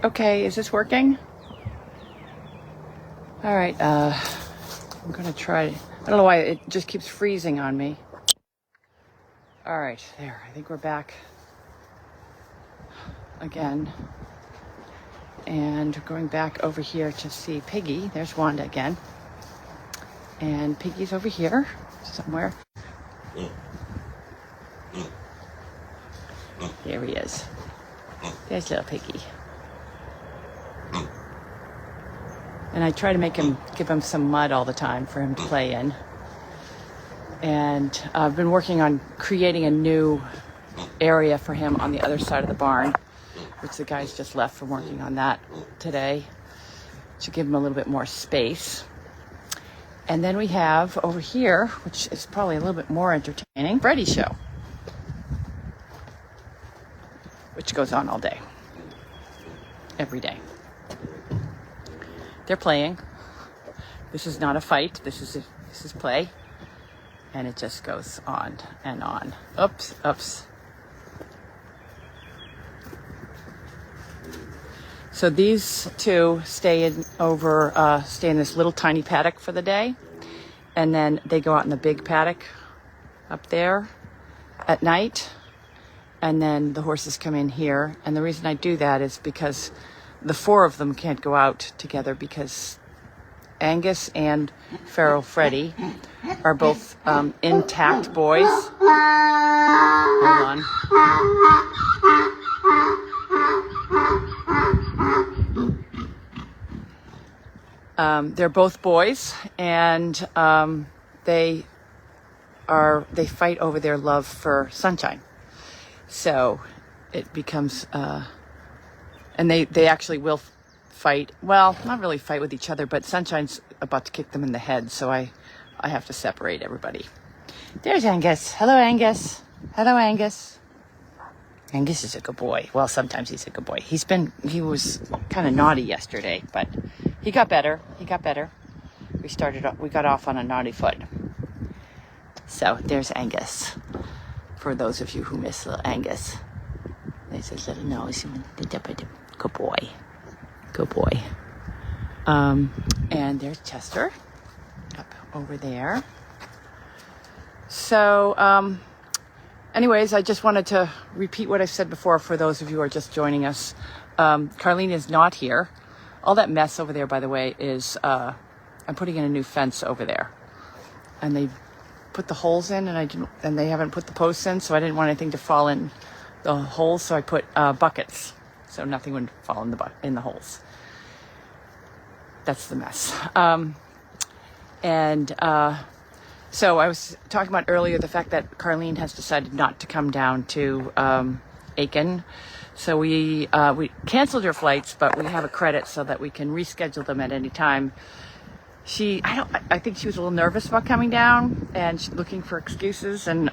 Okay, is this working? All right, I'm gonna try. I don't know why it just keeps freezing on me. All right, there, I think we're back again. And going back over here to see Piggy. There's Wanda again. And Piggy's over here somewhere. There he is. There's little Piggy. And I try to give him some mud all the time for him to play in. And I've been working on creating a new area for him on the other side of the barn, which the guys just left from working on that today, to give him a little bit more space. And then we have over here, which is probably a little bit more entertaining, Freddie show, which goes on all day, every day. They're playing. This is not a fight. This is play, and it just goes on and on. Oops. So these two stay in this little tiny paddock for the day, and then they go out in the big paddock up there at night, and then the horses come in here. And the reason I do that is because the four of them can't go out together because Angus and Ferrel Freddie are both intact boys. Hold on. They're both boys, and they fight over their love for sunshine. So it becomes, and they actually will fight. Well, not really fight with each other, but Sunshine's about to kick them in the head, so I have to separate everybody. There's Angus. Hello, Angus. Hello, Angus. Angus is a good boy. Well, sometimes he's a good boy. He was kind of naughty yesterday, but he got better. We got off on a naughty foot. So there's Angus. For those of you who miss little Angus. There's his little nose. Good boy. Good boy. And there's Chester up over there. So, anyways, I just wanted to repeat what I said before for those of you who are just joining us. Carlene is not here. All that mess over there, by the way, is I'm putting in a new fence over there. And they put the holes in, and they haven't put the posts in, so I didn't want anything to fall in the holes, so I put buckets, so nothing would fall in the holes. That's the mess. So I was talking about earlier the fact that Carlene has decided not to come down to Aiken. So we canceled her flights, but we have a credit so that we can reschedule them at any time. I think she was a little nervous about coming down, and she's looking for excuses. And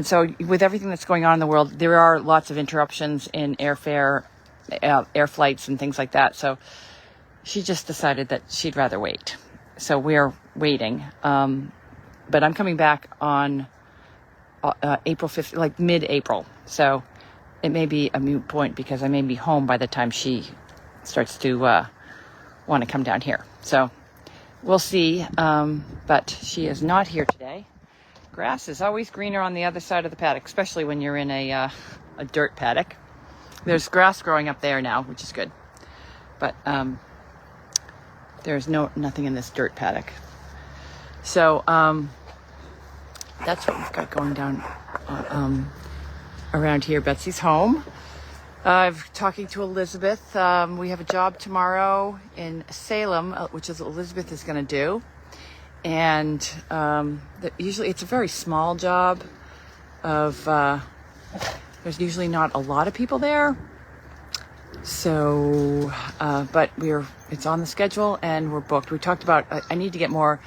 so with everything that's going on in the world, there are lots of interruptions in airfare, air flights and things like that. So she just decided that she'd rather wait. So we're waiting. But I'm coming back on April 5th, like mid-April. So it may be a moot point because I may be home by the time she starts to want to come down here. So we'll see. But she is not here today. Grass is always greener on the other side of the paddock, especially when you're in a dirt paddock. There's grass growing up there now, which is good. But there's nothing in this dirt paddock. So that's what we've got going down around here. Betsy's home. I'm talking to Elizabeth. We have a job tomorrow in Salem, which is Elizabeth is going to do. And usually it's a very small job. There's usually not a lot of people there. So, but it's on the schedule and we're booked. We talked about, I need to get more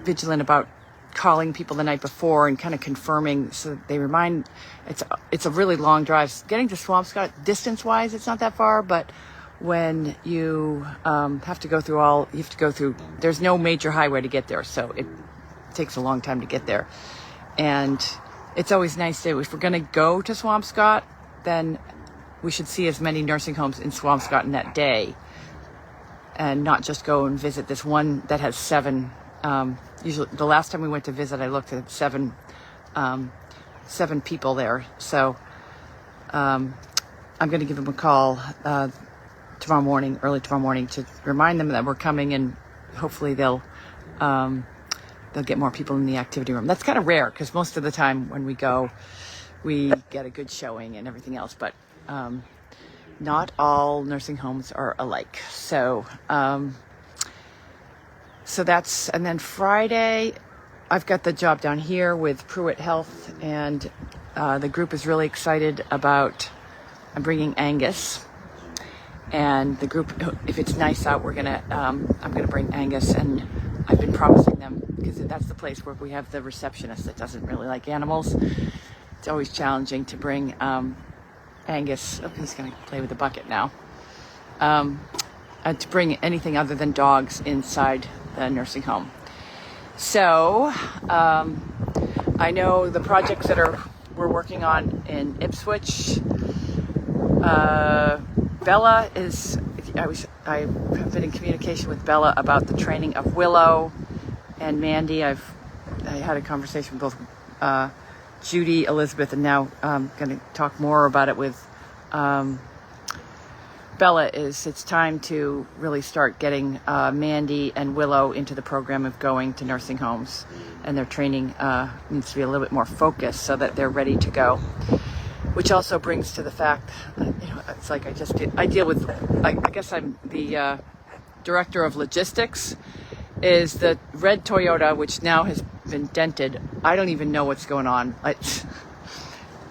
vigilant about calling people the night before and kind of confirming so they remind. It's a really long drive. Getting to Swampscott, distance-wise, it's not that far, but when you have to go through, there's no major highway to get there, so it takes a long time to get there. And it's always nice if we're going to go to Swampscott, then we should see as many nursing homes in Swampscott in that day, and not just go and visit this one that has 7. Usually, the last time we went to visit, I looked at 7 people there. So I'm going to give them a call early tomorrow morning, to remind them that we're coming, and hopefully they'll get more people in the activity room. That's kind of rare, because most of the time when we go, we get a good showing and everything else, but not all nursing homes are alike. So that's, and then Friday, I've got the job down here with Pruitt Health, and the group is really excited about bringing Angus. And the group, if it's nice out, I'm gonna bring Angus, and I've been promising them, because that's the place where we have the receptionist that doesn't really like animals. It's always challenging to bring Angus. Oh, he's gonna play with the bucket now. To bring anything other than dogs inside the nursing home. So I know the projects that we're working on in Ipswich. Bella is. I have been in communication with Bella about the training of Willow and Mandy. I had a conversation with both Judy, Elizabeth, and now I'm going to talk more about it with Bella. It's time to really start getting Mandy and Willow into the program of going to nursing homes, and their training needs to be a little bit more focused so that they're ready to go. Which also brings to the fact, it's like I deal with, I guess I'm the director of logistics, is the red Toyota, which now has been dented. I don't even know what's going on.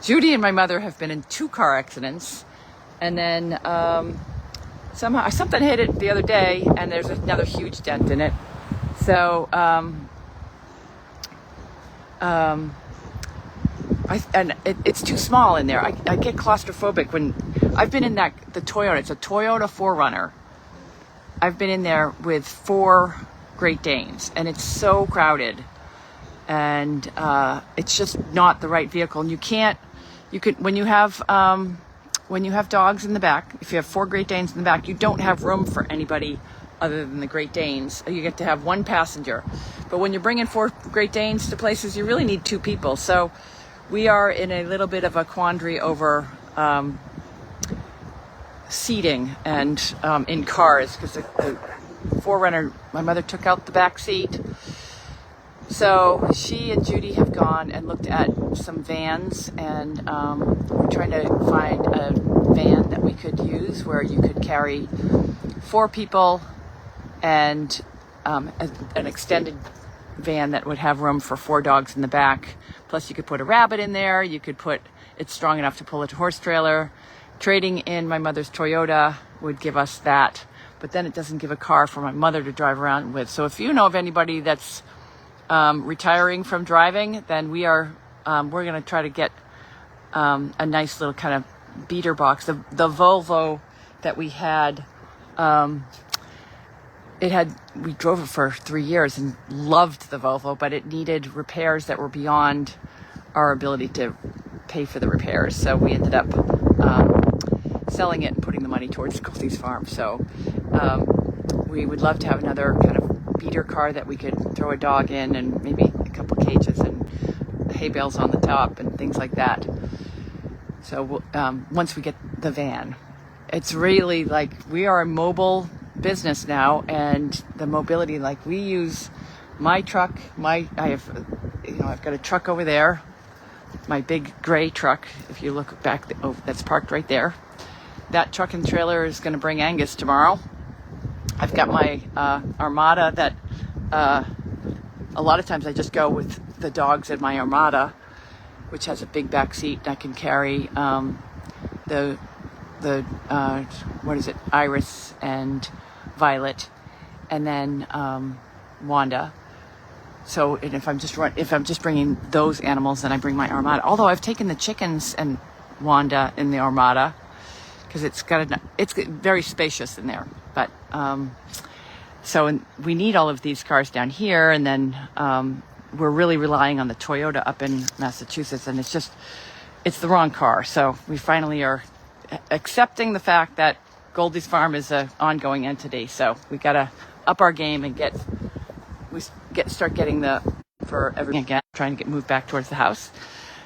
Judy and my mother have been in 2 car accidents, and then somehow something hit it the other day, and there's another huge dent in it. So it's too small in there. I get claustrophobic when I've been in the Toyota. It's a Toyota 4Runner. I've been in there with 4 Great Danes, and it's so crowded, and it's just not the right vehicle. And when you have dogs in the back, if you have 4 Great Danes in the back, you don't have room for anybody other than the Great Danes. You get to have 1 passenger. But when you're bringing 4 Great Danes to places, you really need 2 people. So we are in a little bit of a quandary over seating and in cars, because the 4Runner, my mother took out the back seat. So she and Judy have gone and looked at some vans, and we're trying to find a van that we could use where you could carry 4 people, and an extended van that would have room for 4 dogs in the back. Plus you could put a rabbit in there. It's strong enough to pull a horse trailer. Trading in my mother's Toyota would give us that, but then it doesn't give a car for my mother to drive around with. So if you know of anybody that's retiring from driving, then we're going to try to get a nice little kind of beater box. The Volvo that we had, we drove it for 3 years and loved the Volvo, but it needed repairs that were beyond our ability to pay for the repairs. So we ended up selling it and putting the money towards Goldy's farm. So we would love to have another kind of beater car that we could throw a dog in, and maybe a couple cages and hay bales on the top and things like that. So once we get the van, it's really like we are a mobile business now, and the mobility, like we use my truck, I've got a truck over there, my big gray truck. If you look back, that's parked right there. That truck and trailer is going to bring Angus tomorrow. I've got my Armada that a lot of times I just go with the dogs in my Armada, which has a big back seat. I can carry Iris and Violet, and then Wanda. So, and if I'm just bringing those animals, then I bring my Armada. Although I've taken the chickens and Wanda in the Armada, because it's very spacious in there. But so we need all of these cars down here, and then we're really relying on the Toyota up in Massachusetts, and it's the wrong car. So we finally are accepting the fact that Goldy's farm is an ongoing entity. So we got to up our game and start getting for everything again, trying to move back towards the house.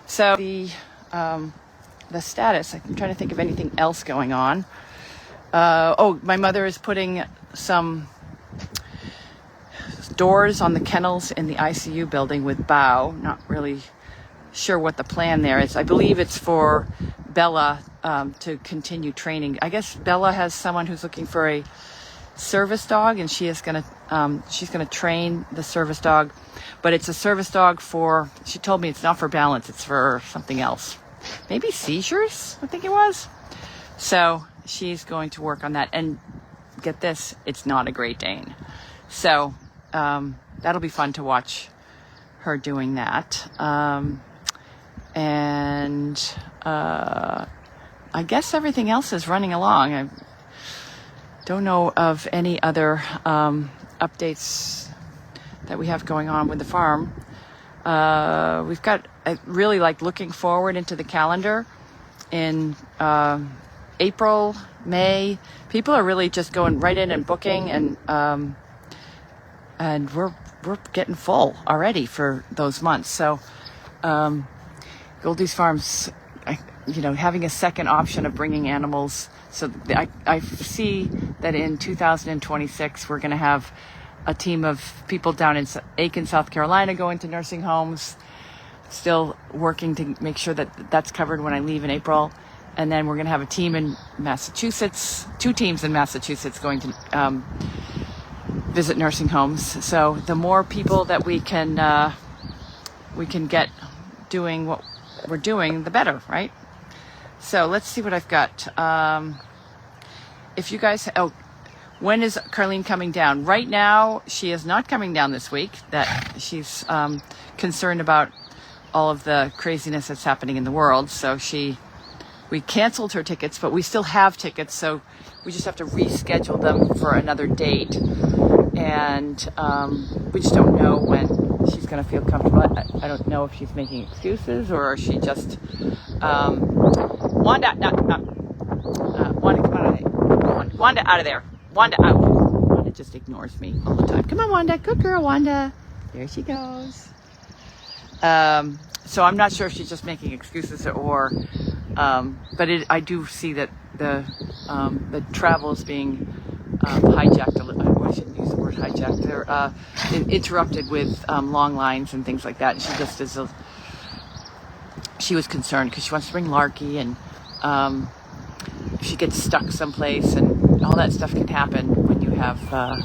So the status, I'm trying to think of anything else going on. My mother is putting some doors on the kennels in the ICU building with Bow. Not really sure what the plan there is. I believe it's for Bella to continue training. I guess Bella has someone who's looking for a service dog, and she's gonna train the service dog, but it's a service dog for, she told me it's not for balance, it's for something else, maybe seizures, I think it was. So she's going to work on that, and get this, it's not a Great Dane. So that'll be fun to watch her doing that. And I guess everything else is running along. I don't know of any other updates that we have going on with the farm. We've got, I really like looking forward into the calendar in April, May. People are really just going right in and booking, and we're getting full already for those months. So Goldy's Farm's, having a second option of bringing animals. So I see that in 2026, we're going to have a team of people down in Aiken, South Carolina, going to nursing homes, still working to make sure that that's covered when I leave in April. And then we're going to have a team in Massachusetts, 2 teams in Massachusetts going to visit nursing homes. So the more people that we can get doing what we're doing, the better, right? So let's see what I've got. If you guys, when is Carlene coming down? Right now, she is not coming down this week. That she's concerned about all of the craziness that's happening in the world. So we canceled her tickets, but we still have tickets. So we just have to reschedule them for another date. And we just don't know when she's going to feel comfortable. I don't know if she's making excuses or she just... Wanda, Wanda, come out of there. Wanda, out of there. Wanda, out. Wanda just ignores me all the time. Come on, Wanda. Good girl, Wanda. There she goes. So I'm not sure if she's just making excuses or... but I do see that the travel is being hijacked. I shouldn't use the word hijacked. They're interrupted with long lines and things like that. And she just is she was concerned because she wants to bring Larky, and if she gets stuck someplace, and all that stuff can happen when you have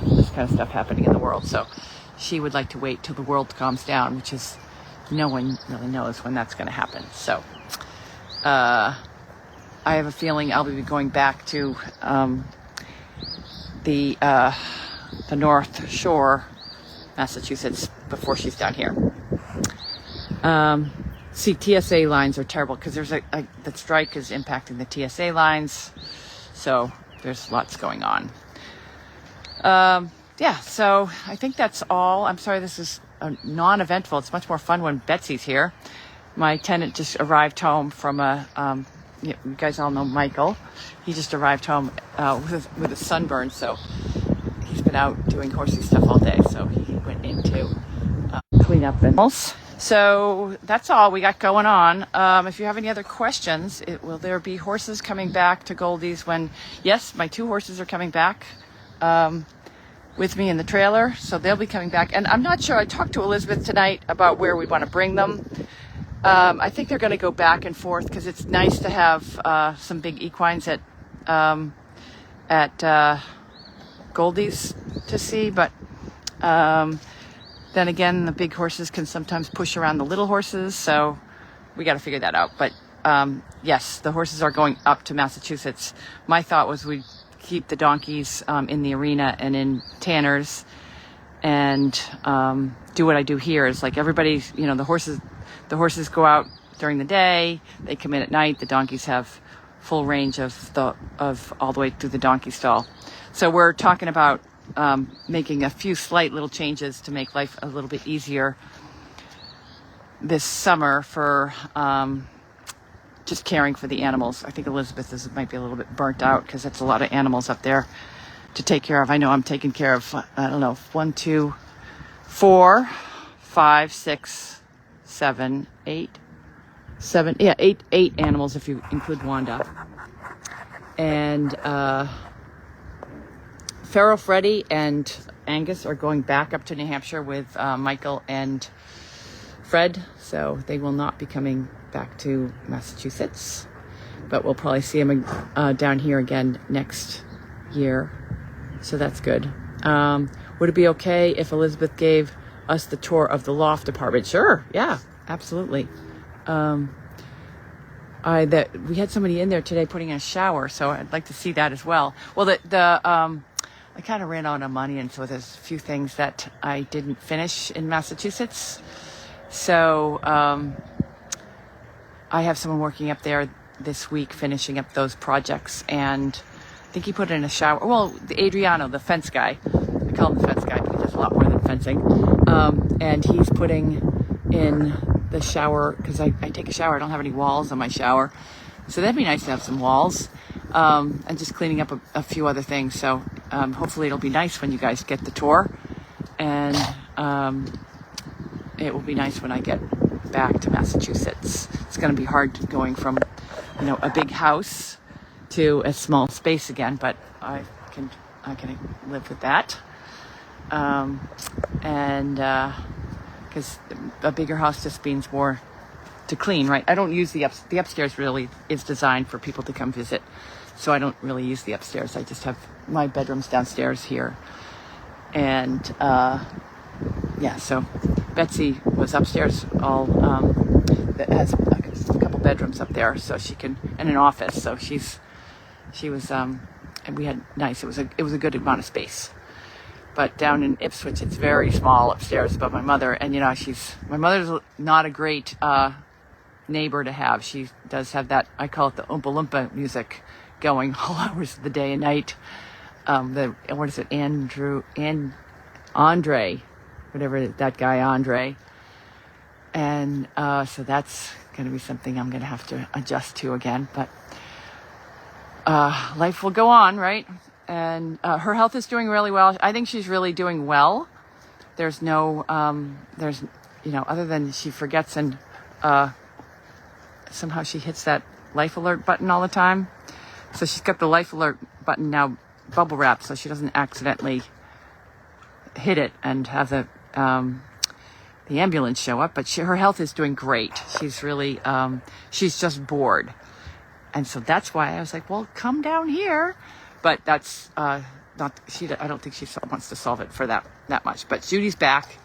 this kind of stuff happening in the world. So she would like to wait till the world calms down, which is no one really knows when that's going to happen. So I have a feeling I'll be going back to the North Shore, Massachusetts, before she's down here. See, TSA lines are terrible because there's the strike is impacting the TSA lines, so there's lots going on. So I think that's all. I'm sorry this is non-eventful. It's much more fun when Betsy's here. My tenant just arrived home from you guys all know Michael. He just arrived home with a sunburn, so he's been out doing horsey stuff all day. So he went in to clean up animals. So that's all we got going on. If you have any other questions, will there be horses coming back to Goldy's when? Yes, my 2 horses are coming back with me in the trailer, so they'll be coming back. And I'm not sure. I talked to Elizabeth tonight about where we want to bring them. I think they're going to go back and forth because it's nice to have some big equines at Goldy's to see, but then again, the big horses can sometimes push around the little horses, so we got to figure that out. But yes, the horses are going up to Massachusetts. My thought was we'd keep the donkeys in the arena and in Tanner's, and do what I do here. Is like everybody's, the horses go out during the day, they come in at night. The donkeys have full range of all the way through the donkey stall. So we're talking about making a few slight little changes to make life a little bit easier this summer for just caring for the animals. I think Elizabeth might be a little bit burnt out because it's a lot of animals up there to take care of. I know I'm taking care of, I don't know, 1, 2, 4, 5, 6, 7, 8, 7, yeah, eight animals if you include Wanda. And Ferrel Freddie and Angus are going back up to New Hampshire with Michael and Fred, so they will not be coming back to Massachusetts, but we'll probably see them down here again next year, so that's good. Would it be okay if Elizabeth gave us the tour of the loft apartment? Sure, yeah, absolutely. We had somebody in there today putting in a shower, so I'd like to see that as well. Well, I kind of ran out of money, and so there's a few things that I didn't finish in Massachusetts. So I have someone working up there this week finishing up those projects, and I think he put in a shower. Well, Adriano, the fence guy, I call him the fence guy because he does a lot more than fencing, and he's putting in the shower because I take a shower. I don't have any walls on my shower, so that'd be nice to have some walls, and just cleaning up a few other things. So hopefully it'll be nice when you guys get the tour, and it will be nice when I get back to Massachusetts. It's going to be hard going from, a big house to a small space again, but I can live with that. Because a bigger house just means more to clean, right? I don't use the upstairs. Really is designed for people to come visit, so I don't really use the upstairs. I just have my bedrooms downstairs here, and so Betsy was upstairs. That has a couple bedrooms up there, so she can, and an office. So she was and we had nice. It was a good amount of space. But down in Ipswich, it's very small upstairs above my mother, and my mother's not a great neighbor to have. She does have that, I call it the Oompa Loompa music, going all hours of the day and night. What is it, Andre, whatever that guy Andre, and so that's going to be something I'm going to have to adjust to again. But life will go on, right? And her health is doing really well. I think she's really doing well. There's no, other than she forgets and somehow she hits that life alert button all the time. So she's got the life alert button now bubble wrapped so she doesn't accidentally hit it and have the ambulance show up. But her health is doing great. She's really, she's just bored. And so that's why I was like, well, come down here. But that's not, I don't think she wants to solve it for that much. But Judy's back,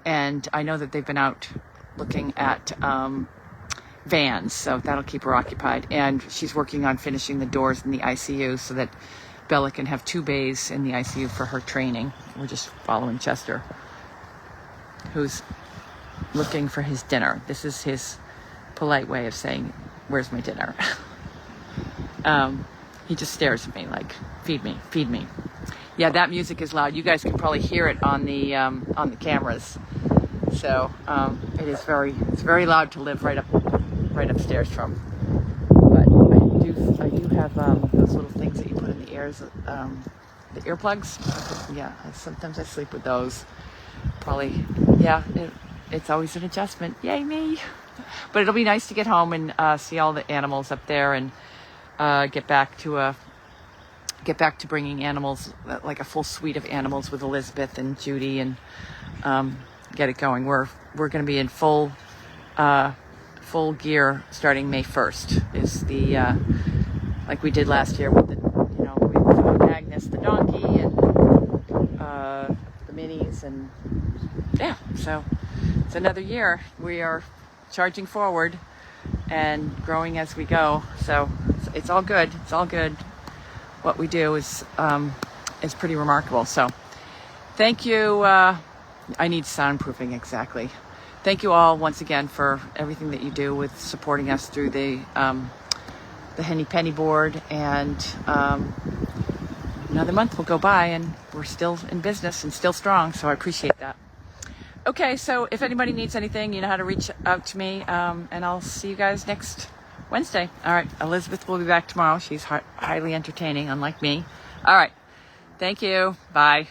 and I know that they've been out looking at vans, so that'll keep her occupied. And she's working on finishing the doors in the ICU so that Bella can have 2 bays in the ICU for her training. We're just following Chester, who's looking for his dinner. This is his polite way of saying, "Where's my dinner?" He just stares at me like, feed me, feed me. Yeah, that music is loud. You guys can probably hear it on the cameras. So it's very loud to live right upstairs from. But I do have those little things that you put in the ears, the earplugs. Yeah, sometimes I sleep with those. Probably, yeah. It's always an adjustment. Yay me! But it'll be nice to get home and see all the animals up there and. Get back to bringing animals, like a full suite of animals with Elizabeth and Judy, and get it going. We're going to be in full gear starting May 1st. Is the like we did last year with with Agnes the donkey and the minis, and yeah. So it's another year. We are charging forward and growing as we go. So. It's all good. It's all good. What we do is pretty remarkable. So thank you. I need soundproofing, exactly. Thank you all once again for everything that you do with supporting us through the Henny Penny board. And another month will go by and we're still in business and still strong. So I appreciate that. Okay, so if anybody needs anything, you know how to reach out to me. And I'll see you guys next Wednesday. All right. Elizabeth will be back tomorrow. She's highly entertaining, unlike me. All right. Thank you. Bye.